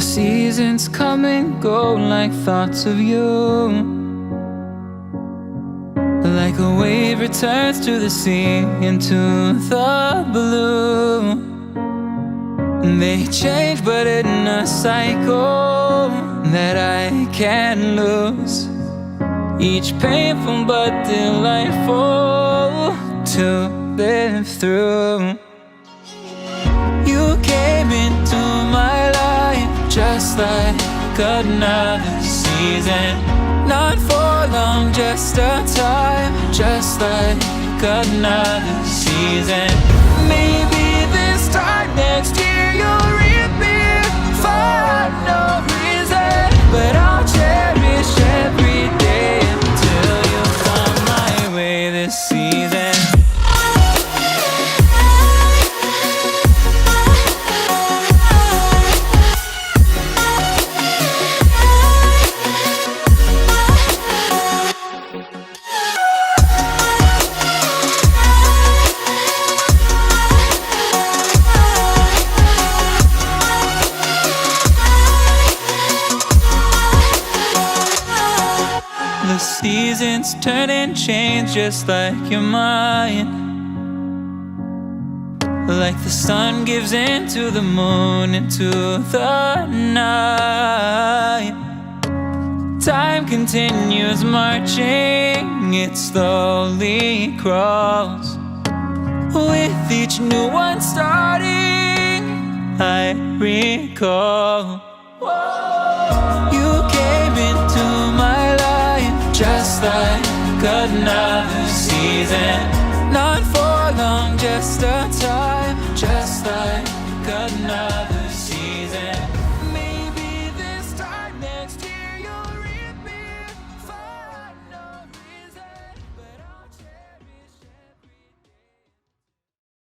seasons come and go like thoughts of you. Like a wave returns to the sea, into the blue. They change but in a cycle that I can't lose. Each painful but delightful to live through. You came into my life just like another season. Not for long, just a time, just like another season. Maybe this time next year you'll reappear for no reason, but I'll cherish every day until you come my way this season. The seasons turn and change just like your mind. Like the sun gives into the moon, into the night. Time continues marching, it slowly crawls. With each new one starting, I recall. You came into my life just like another season. Not for long, just a time, just like another